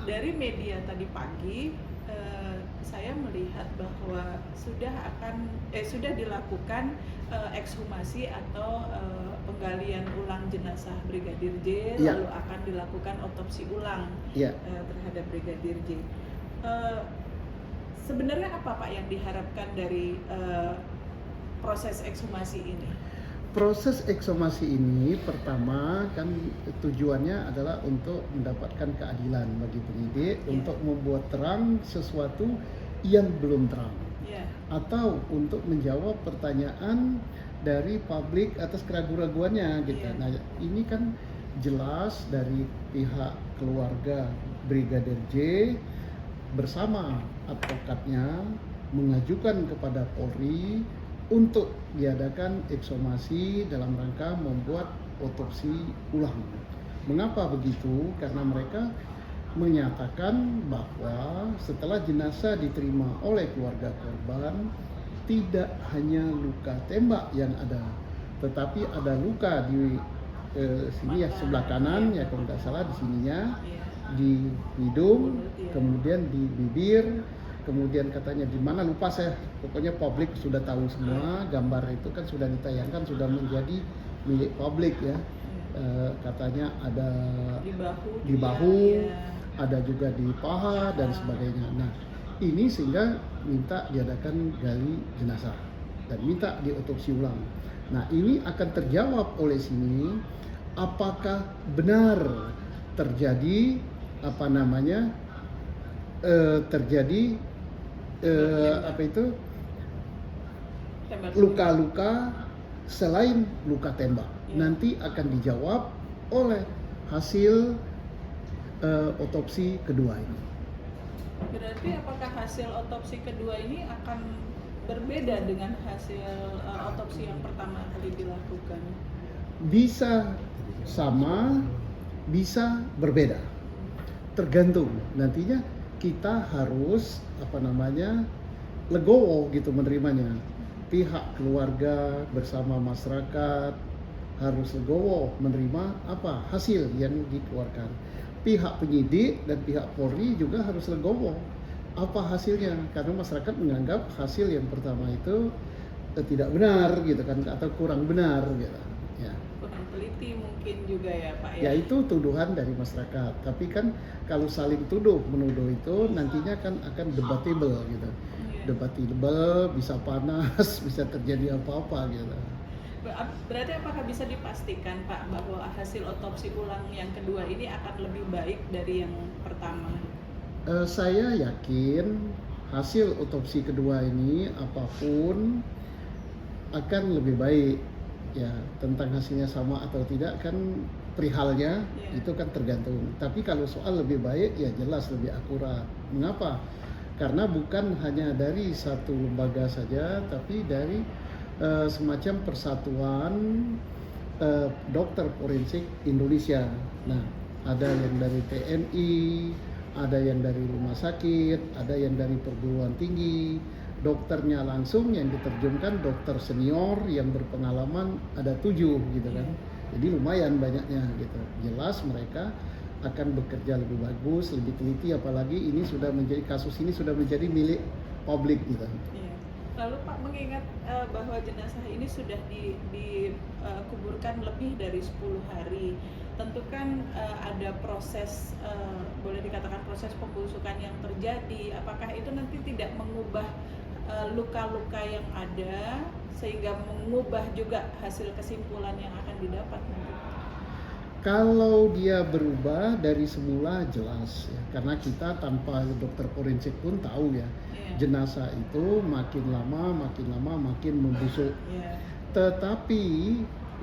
dari media tadi pagi saya melihat bahwa sudah dilakukan ekshumasi atau penggalian ulang jenazah Brigadir J, Iya, lalu akan dilakukan otopsi ulang iya. terhadap Brigadir J. Eh, Sebenarnya apa Pak yang diharapkan dari proses ekshumasi ini? Proses ekshumasi ini pertama kan tujuannya adalah untuk mendapatkan keadilan bagi penyidik, untuk membuat terang sesuatu yang belum terang, Ya, atau untuk menjawab pertanyaan dari publik atas keraguan-raguannya gitu. Iya. Nah, ini kan jelas dari pihak keluarga Brigadir J bersama advokatnya mengajukan kepada Polri untuk diadakan ekshumasi dalam rangka membuat otopsi ulang. Mengapa begitu? Karena mereka menyatakan bahwa setelah jenazah diterima oleh keluarga korban, tidak hanya luka tembak yang ada, tetapi ada luka di sini ya, sebelah kanan ya, kalau nggak salah di sininya, Iya. di hidung, Mulut, iya. kemudian di bibir, kemudian katanya di mana lupa saya, pokoknya publik sudah tahu semua, gambar itu kan sudah ditayangkan, sudah menjadi milik publik ya. Katanya ada di bahu, Iya. ada juga di paha dan sebagainya. Nah, ini sehingga minta diadakan gali jenazah dan minta diotopsi ulang. Nah, ini akan terjawab oleh sini apakah benar terjadi terjadi apa itu Tembak luka-luka selain luka tembak. Iya. Nanti akan dijawab oleh hasil otopsi kedua ini. Berarti apakah hasil otopsi kedua ini akan berbeda dengan hasil otopsi yang pertama kali dilakukan? Bisa sama, bisa berbeda. Tergantung nantinya kita harus legowo gitu menerimanya. Pihak keluarga bersama masyarakat harus legowo menerima apa hasil yang dikeluarkan. Pihak penyidik dan pihak Polri juga harus legowo apa hasilnya, karena masyarakat menganggap hasil yang pertama itu tidak benar gitu kan, atau kurang benar gitu ya. Kurang teliti mungkin juga ya Pak ya? Ya itu tuduhan dari masyarakat, tapi kan kalau saling tuduh menuduh itu nantinya kan akan debatable gitu. Iya. Debatable, bisa panas, bisa terjadi apa-apa gitu. Berarti apakah bisa dipastikan Pak bahwa hasil otopsi ulang yang kedua ini akan lebih baik dari yang pertama? Saya yakin hasil otopsi kedua ini apapun akan lebih baik ya. Tentang hasilnya sama atau tidak kan perihalnya itu kan tergantung, tapi kalau soal lebih baik ya jelas lebih akurat. Mengapa? Karena bukan hanya dari satu lembaga saja, tapi dari semacam persatuan dokter forensik Indonesia. Nah, ada yang dari TNI, ada yang dari rumah sakit, ada yang dari perguruan tinggi. Dokternya langsung yang diterjunkan dokter senior yang berpengalaman ada 7 gitu kan. Jadi lumayan banyaknya gitu. Jelas mereka akan bekerja lebih bagus, lebih teliti, apalagi ini sudah menjadi kasus ini sudah menjadi milik publik gitu. Iya. Lalu Pak mengingat bahwa jenazah ini sudah dikuburkan lebih dari 10 hari. Tentu kan ada proses boleh dikatakan proses pembusukan yang terjadi. Apakah itu nanti tidak mengubah luka-luka yang ada sehingga mengubah juga hasil kesimpulan yang akan didapat nanti? Kalau dia berubah dari semula jelas ya, karena kita tanpa dokter forensik pun tahu ya, jenazah itu makin lama makin membusuk. Tetapi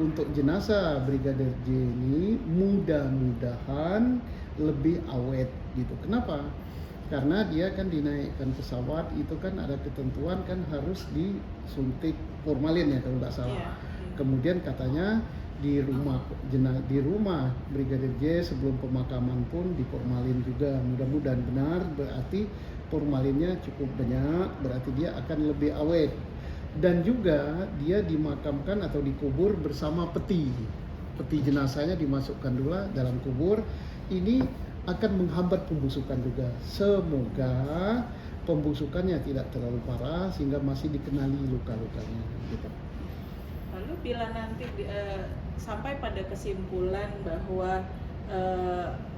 untuk jenazah Brigadir J ini mudah-mudahan lebih awet gitu. Kenapa? Karena dia kan dinaikkan pesawat itu kan ada ketentuan kan harus disuntik formalin ya kalau nggak salah. Kemudian katanya di rumah Brigadir J sebelum pemakaman pun diformalin juga. Mudah-mudahan benar, berarti formalinnya cukup banyak, berarti dia akan lebih awet. Dan juga dia dimakamkan atau dikubur bersama peti jenazahnya dimasukkan dulu dalam kubur. Ini akan menghambat pembusukan juga. Semoga pembusukannya tidak terlalu parah sehingga masih dikenali luka-lukanya gitu. Lalu bila nanti sampai pada kesimpulan bahwa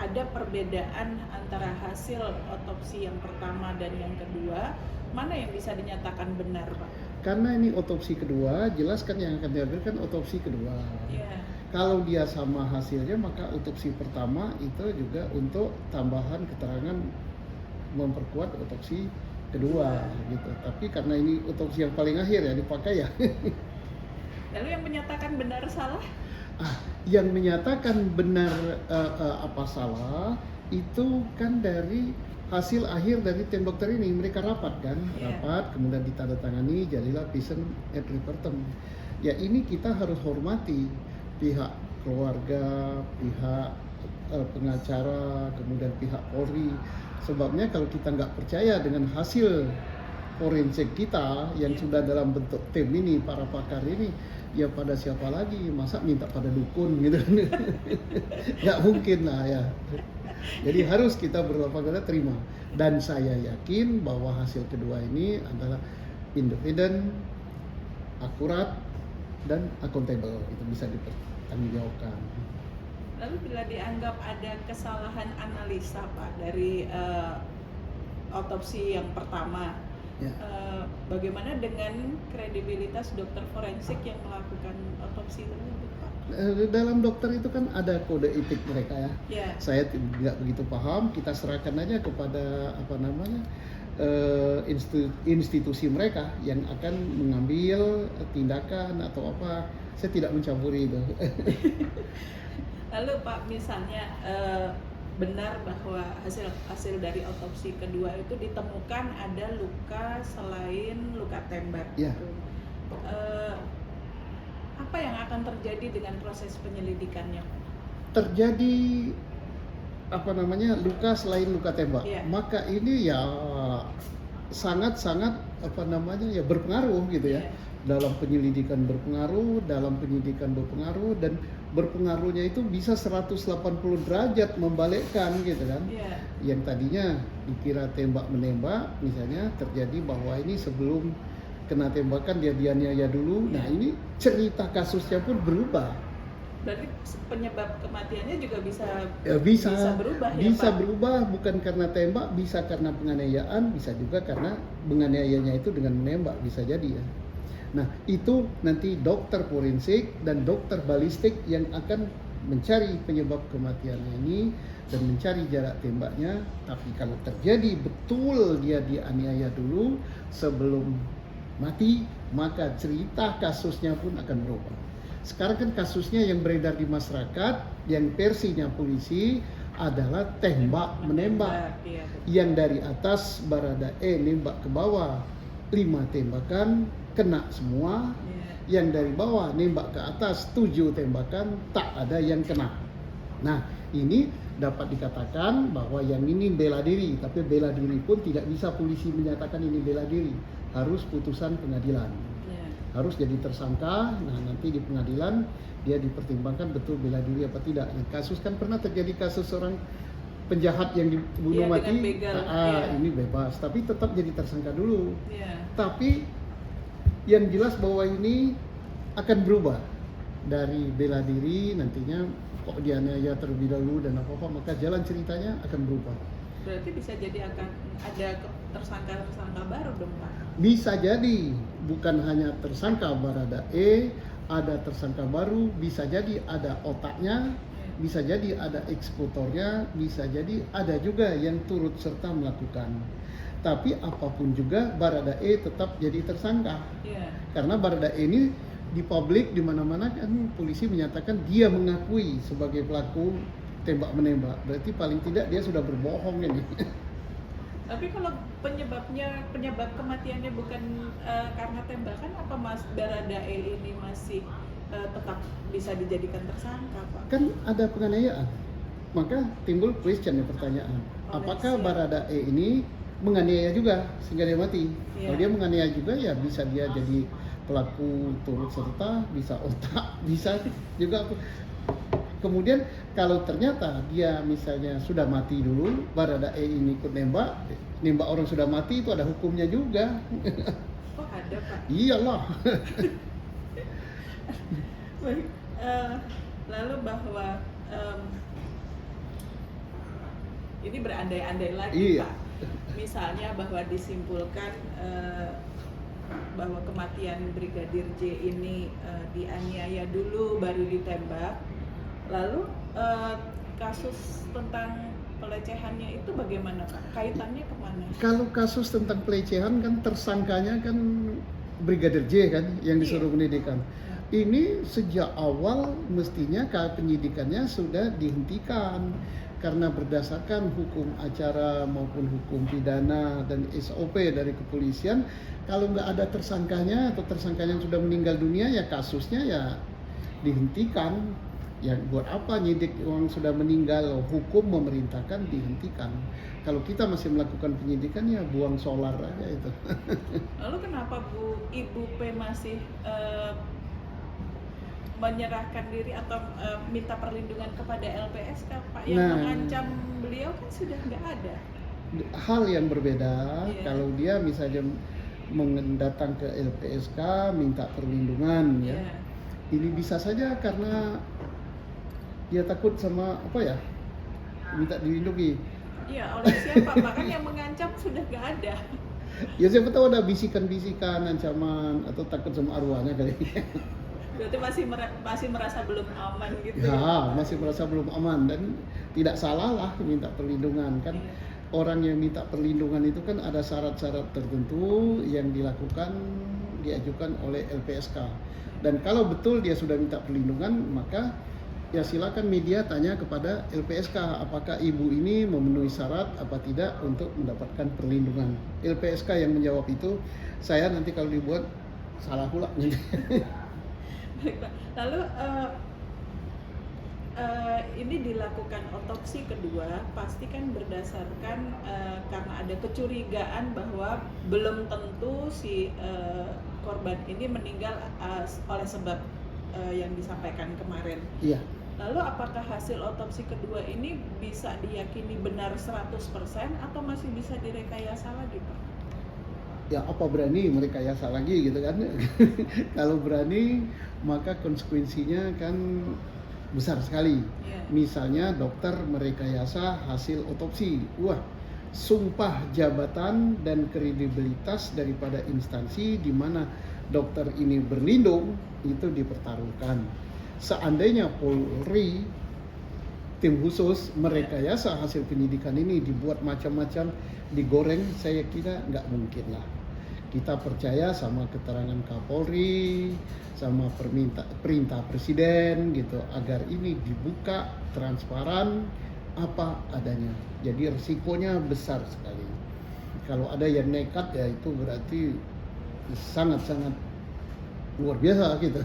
ada perbedaan antara hasil otopsi yang pertama dan yang kedua, mana yang bisa dinyatakan benar, Pak? Karena ini otopsi kedua, jelas kan yang akan diambil kan otopsi kedua. Ya, Kalau dia sama hasilnya, maka otopsi pertama itu juga untuk tambahan keterangan memperkuat otopsi kedua gitu. Tapi karena ini otopsi yang paling akhir ya dipakai ya. lalu yang menyatakan benar salah? Yang menyatakan benar apa salah itu kan dari hasil akhir dari tim dokter ini. Mereka rapat kan, rapat kemudian ditandatangani, jadilah Pearson et Repertum. Ya ini kita harus hormati pihak keluarga, pihak pengacara, kemudian pihak Polri. Sebabnya kalau kita nggak percaya dengan hasil forensik kita yang sudah dalam bentuk tim ini, para pakar ini, ya pada siapa lagi? Masa minta pada dukun gitu kan? Nggak mungkin lah ya. Jadi harus kita berlapang dada terima. Dan saya yakin bahwa hasil kedua ini adalah independen, akurat, dan akuntabel. Itu bisa dipertanggungjawabkan. Lalu bila dianggap ada kesalahan analisa, Pak, dari otopsi yang pertama, Ya. Bagaimana dengan kredibilitas dokter forensik yang melakukan otopsi tersebut, Pak? Dalam dokter itu kan ada kode etik mereka ya. Ya. Saya tidak begitu paham. Kita serahkan aja kepada institusi mereka yang akan mengambil tindakan atau apa. Saya tidak mencampuri itu. Lalu Pak, misalnya benar bahwa hasil dari otopsi kedua itu ditemukan ada luka selain luka tembak. Ya. Gitu. Apa yang akan terjadi dengan proses penyelidikannya, Pak? Terjadi luka selain luka tembak. Ya. Maka ini ya sangat-sangat berpengaruh gitu ya. Dalam penyelidikan berpengaruh, dan berpengaruhnya itu bisa 180 derajat membalikkan gitu kan. Yang tadinya dikira tembak menembak, misalnya terjadi bahwa ini sebelum kena tembakan dia dianiaya dulu. Nah ini cerita kasusnya pun berubah. Berarti penyebab kematiannya juga bisa berubah ya, bisa Pak? berubah, bukan karena tembak, bisa karena penganiayaan, bisa juga karena penganiayaannya itu dengan menembak, bisa jadi ya. Nah itu nanti dokter forensik dan dokter balistik yang akan mencari penyebab kematiannya ini dan mencari jarak tembaknya. Tapi kalau terjadi betul dia dianiaya dulu sebelum mati, maka cerita kasusnya pun akan berubah. Sekarang kan kasusnya yang beredar di masyarakat, yang versinya polisi adalah tembak menembak, yang dari atas Baradae nembak ke bawah 5 tembakan kena semua, yang dari bawah nembak ke atas 7 tembakan tak ada yang kena. Nah ini dapat dikatakan bahwa yang ini bela diri, tapi bela diri pun tidak bisa polisi menyatakan ini bela diri, harus putusan pengadilan, harus jadi tersangka. Nah nanti di pengadilan dia dipertimbangkan betul bela diri apa tidak. Kasus kan pernah terjadi kasus seorang penjahat yang dibunuh mati, ini bebas, tapi tetap jadi tersangka dulu. Tapi yang jelas bahwa ini akan berubah dari bela diri, nantinya kok dianiaya terlebih dahulu dan apa-apa, maka jalan ceritanya akan berubah. Berarti bisa jadi akan ada tersangka baru dong, Pak? Bisa jadi, bukan hanya tersangka Baradae, ada tersangka baru, bisa jadi ada otaknya, bisa jadi ada eksekutornya, bisa jadi ada juga yang turut serta melakukan. Tapi apapun juga Baradae tetap jadi tersangka. Karena Baradae ini di publik di mana-mana kan polisi menyatakan dia mengakui sebagai pelaku tembak menembak. Berarti paling tidak dia sudah berbohong ini. Tapi kalau penyebab kematiannya bukan karena tembakan, apa Mas Baradae ini masih tetap bisa dijadikan tersangka, Pak? Kan ada penganiayaan. Maka timbul question, pertanyaan. Apakah Baradae ini menganiaya juga sehingga dia mati? Kalau dia menganiaya juga ya bisa dia jadi pelaku turut serta, bisa otak, bisa juga Kemudian kalau ternyata dia misalnya sudah mati dulu, Baradae ini ikut nembak orang sudah mati, itu ada hukumnya juga. Oh ada Pak. Iyalah. Baik. Lalu bahwa ini berandai-andai lagi Iya. Pak. Misalnya bahwa disimpulkan bahwa kematian Brigadir J ini dianiaya dulu baru ditembak. Lalu kasus tentang pelecehannya itu bagaimana Pak? Kaitannya kemana? Kalau kasus tentang pelecehan kan tersangkanya kan Brigadir J kan yang disuruh pendidikan. Ini sejak awal mestinya penyidikannya sudah dihentikan karena berdasarkan hukum acara maupun hukum pidana dan SOP dari kepolisian, kalau nggak ada tersangkanya atau tersangkanya yang sudah meninggal dunia ya kasusnya ya dihentikan. Ya buat apa nyidik orang sudah meninggal, hukum memerintahkan dihentikan. Kalau kita masih melakukan penyidikan ya buang solar aja itu. Lalu kenapa Ibu P masih menyerahkan diri atau minta perlindungan kepada LPSK Pak? Yang mengancam beliau kan sudah nggak ada. Hal yang berbeda kalau dia misalnya datang ke LPSK minta perlindungan ya. Ini bisa saja karena dia takut sama minta dilindungi. Iya, oleh siapa Pak? Kan yang mengancam sudah nggak ada. Ya siapa tahu ada bisikan-bisikan, ancaman atau takut sama arwahnya kali. Berarti masih merasa belum aman gitu ya? Masih merasa belum aman dan tidak salah lah minta perlindungan kan. Orang yang minta perlindungan itu kan ada syarat-syarat tertentu yang diajukan oleh LPSK. Dan kalau betul dia sudah minta perlindungan, maka ya silakan media tanya kepada LPSK apakah ibu ini memenuhi syarat apa tidak untuk mendapatkan perlindungan. LPSK yang menjawab itu, saya nanti kalau dibuat salah pula. Baik Pak. Lalu ini dilakukan otopsi kedua, pasti kan berdasarkan karena ada kecurigaan bahwa belum tentu si korban ini meninggal oleh sebab yang disampaikan kemarin. Iya. Lalu apakah hasil otopsi kedua ini bisa diyakini benar 100% atau masih bisa direkayasa lagi Pak? Ya apa berani merekayasa lagi gitu kan. Kalau berani maka konsekuensinya kan besar sekali. Misalnya dokter merekayasa hasil otopsi. Wah, sumpah jabatan dan kredibilitas daripada instansi di mana dokter ini berlindung itu dipertaruhkan. Seandainya Polri tim khusus merekayasa hasil penyidikan ini, dibuat macam-macam, digoreng, saya kira nggak mungkin lah. Kita percaya sama keterangan Kapolri, sama perintah Presiden gitu, agar ini dibuka transparan apa adanya. Jadi risikonya besar sekali. Kalau ada yang nekat ya itu berarti sangat-sangat luar biasa gitu.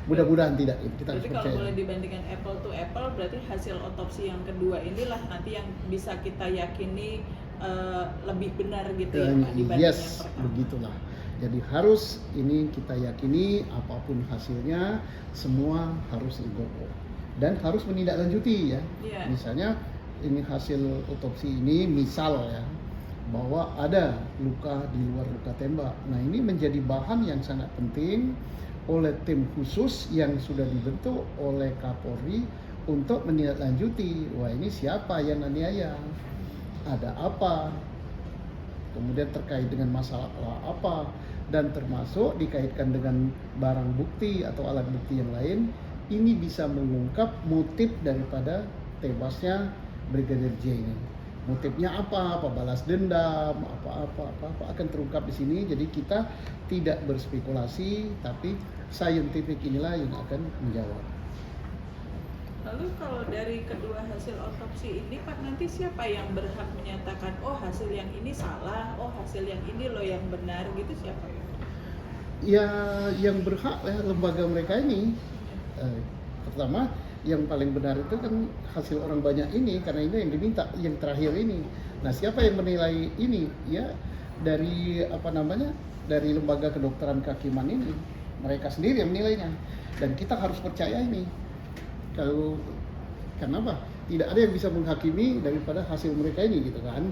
Mudah-mudahan tidak. Kita harus percaya. Kalau boleh dibandingkan apple to apple, berarti hasil otopsi yang kedua inilah nanti yang bisa kita yakini lebih benar gitu ya Pak dibanding yang pertama. Begitulah. Jadi harus ini kita yakini apapun hasilnya semua harus legowo dan harus menindaklanjuti ya. Misalnya ini hasil otopsi ini misal ya bahwa ada luka di luar luka tembak. Nah ini menjadi bahan yang sangat penting oleh tim khusus yang sudah dibentuk oleh Kapolri untuk menindaklanjuti. Wah ini siapa yang aniaya? Ada apa? Kemudian terkait dengan masalah apa? Dan termasuk dikaitkan dengan barang bukti atau alat bukti yang lain. Ini bisa mengungkap motif daripada tewasnya Brigadir J ini. Motifnya apa balas dendam, apa akan terungkap di sini. Jadi kita tidak berspekulasi, tapi scientific inilah yang akan menjawab. Lalu kalau dari kedua hasil otopsi ini Pak, nanti siapa yang berhak menyatakan oh hasil yang ini salah, oh hasil yang ini loh yang benar gitu, siapa? Ya yang berhak ya lembaga mereka ini. Pertama yang paling benar itu kan hasil orang banyak ini, karena ini yang diminta yang terakhir ini. Nah siapa yang menilai ini? Ya dari dari lembaga kedokteran kehakiman ini, mereka sendiri yang menilainya dan kita harus percaya ini. Kalau Kenapa? Tidak ada yang bisa menghakimi daripada hasil mereka ini gitu kan.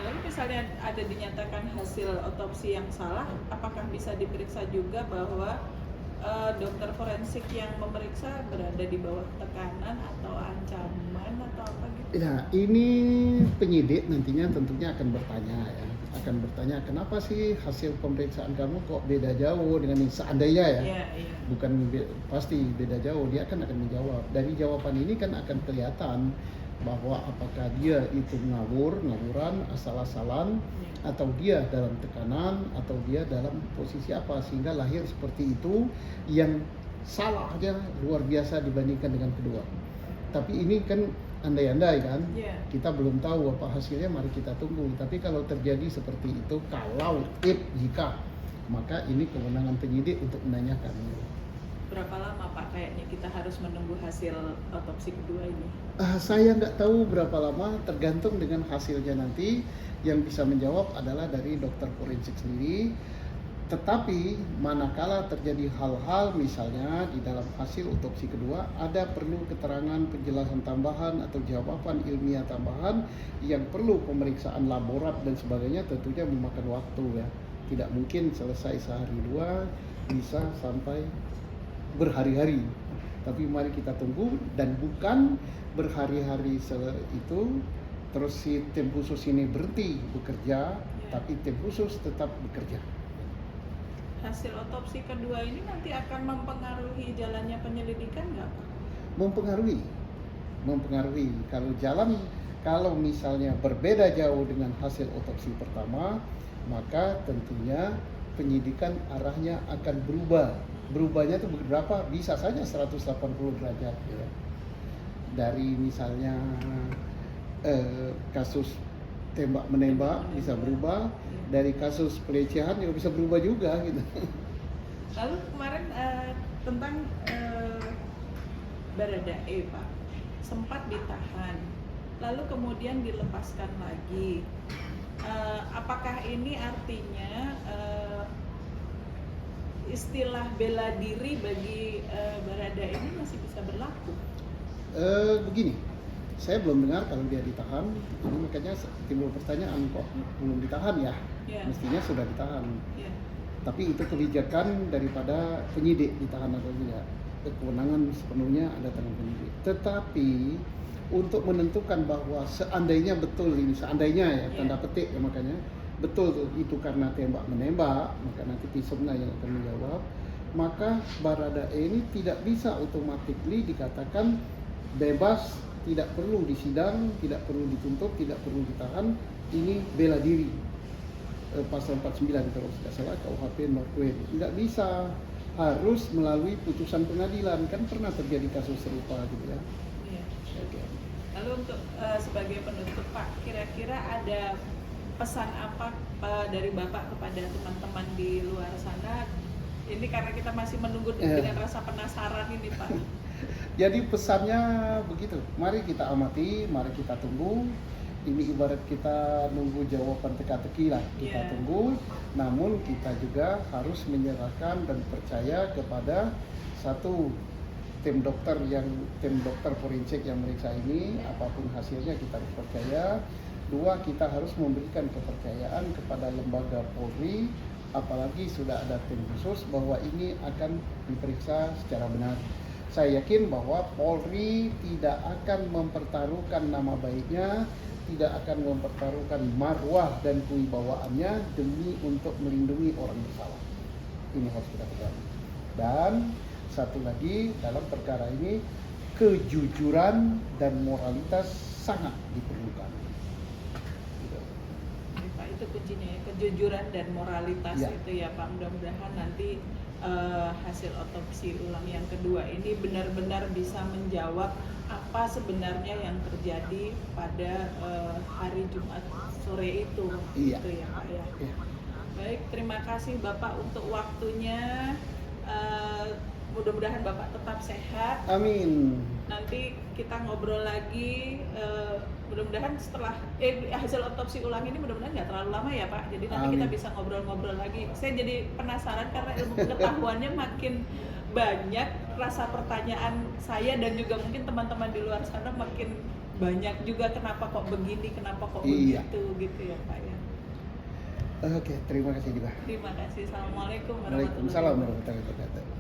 Lalu misalnya ada dinyatakan hasil otopsi yang salah, apakah bisa diperiksa juga bahwa dokter forensik yang memeriksa berada di bawah tekanan atau ancaman atau apa gitu? Nah, ini penyidik nantinya tentunya akan bertanya ya, akan bertanya kenapa sih hasil pemeriksaan kamu kok beda jauh dengan yang seandainya ya. Iya, iya. Bukan pasti beda jauh, dia akan menjawab. Dari jawaban ini kan akan kelihatan bahwa apakah dia itu ngawuran, asal-asalan, atau dia dalam tekanan, atau dia dalam posisi apa sehingga lahir seperti itu yang salahnya luar biasa dibandingkan dengan kedua. Tapi ini kan andai-andai kan, Iya. kita belum tahu apa hasilnya, mari kita tunggu. Tapi kalau terjadi seperti itu, kalau jika, maka ini kewenangan penyidik untuk menanyakan. Berapa lama Pak kayaknya kita harus menunggu hasil otopsi kedua ini? Saya nggak tahu berapa lama, tergantung dengan hasilnya nanti. Yang bisa menjawab adalah dari dokter forensik sendiri. Tetapi manakala terjadi hal-hal misalnya di dalam hasil otopsi kedua ada perlu keterangan penjelasan tambahan atau jawaban ilmiah tambahan yang perlu pemeriksaan laborat dan sebagainya, tentunya memakan waktu ya. Tidak mungkin selesai sehari dua, bisa sampai berhari-hari. Tapi mari kita tunggu, dan bukan berhari-hari itu terus si tim khusus ini berhenti bekerja, tapi tim khusus tetap bekerja. Hasil otopsi kedua ini nanti akan mempengaruhi jalannya penyelidikan nggak Pak? Mempengaruhi. Kalau misalnya berbeda jauh dengan hasil otopsi pertama, maka tentunya penyidikan arahnya akan berubah. Berubahnya itu berapa? Bisa saja 180 derajat ya. Dari misalnya kasus tembak menembak bisa berubah, dari kasus pelecehan juga bisa berubah juga gitu. Lalu kemarin tentang Baradae Pak, sempat ditahan, lalu kemudian dilepaskan lagi. Apakah ini artinya istilah bela diri bagi Baradae ini masih bisa berlaku? Begini, saya belum dengar kalau dia ditahan, ini makanya timbul pertanyaan, kok belum ditahan ya? Yeah. Mestinya sudah ditahan. Yeah. Tapi itu kebijakan daripada penyidik ditahan atau tidak. Kewenangan sepenuhnya ada tangan penyidik. Tetapi untuk menentukan bahwa seandainya betul ini, seandainya ya, tanda petik ya, makanya betul itu karena tembak menembak, maka nanti Pisomna yang akan menjawab. Maka Baradae ini tidak bisa automatically dikatakan bebas, tidak perlu disidang, tidak perlu dituntut, tidak perlu ditahan. Ini bela diri, pasal 49 kalau tidak salah KUHP Norway. Tidak bisa, harus melalui putusan pengadilan. Kan pernah terjadi kasus serupa gitu ya. Iya. Okay. Lalu untuk sebagai penutup Pak, kira-kira ada pesan apa dari Bapak kepada teman-teman di luar sana? Ini karena kita masih menunggu dengan rasa penasaran ini Pak. Jadi pesannya begitu, mari kita amati, mari kita tunggu. Ini ibarat kita nunggu jawaban teka-teki lah, kita tunggu. Namun kita juga harus menyerahkan dan percaya kepada satu tim dokter forensik yang meriksa ini. Apapun hasilnya kita harus percaya. Dua, kita harus memberikan kepercayaan kepada lembaga Polri, apalagi sudah ada tim khusus, bahwa ini akan diperiksa secara benar. Saya yakin bahwa Polri tidak akan mempertaruhkan nama baiknya, tidak akan mempertaruhkan marwah dan kewibawaannya demi untuk melindungi orang bersalah. Ini harus kita pegang. Dan satu lagi, dalam perkara ini kejujuran dan moralitas sangat diperlukan. Pak, itu kuncinya ya, kejujuran dan moralitas itu ya Pak. Mudah-mudahan nanti hasil otopsi ulang yang kedua ini benar-benar bisa menjawab apa sebenarnya yang terjadi pada hari Jumat sore itu. Gitu ya Pak ya. Baik, terima kasih Bapak untuk waktunya. Mudah-mudahan Bapak tetap sehat. Amin. Nanti kita ngobrol lagi. Mudah-mudahan setelah hasil otopsi ulang ini mudah-mudahan nggak terlalu lama ya Pak. Jadi nanti kita bisa ngobrol-ngobrol lagi. Saya jadi penasaran karena ilmu pengetahuannya banyak rasa pertanyaan saya dan juga mungkin teman-teman di luar sana makin banyak juga kenapa kok begini, kenapa kok Iya. begitu gitu ya Pak ya. Oke, terima kasih juga. Terima kasih. Assalamualaikum warahmatullahi Waalaikumsalam wabarakatuh. warahmatullahi wabarakatuh.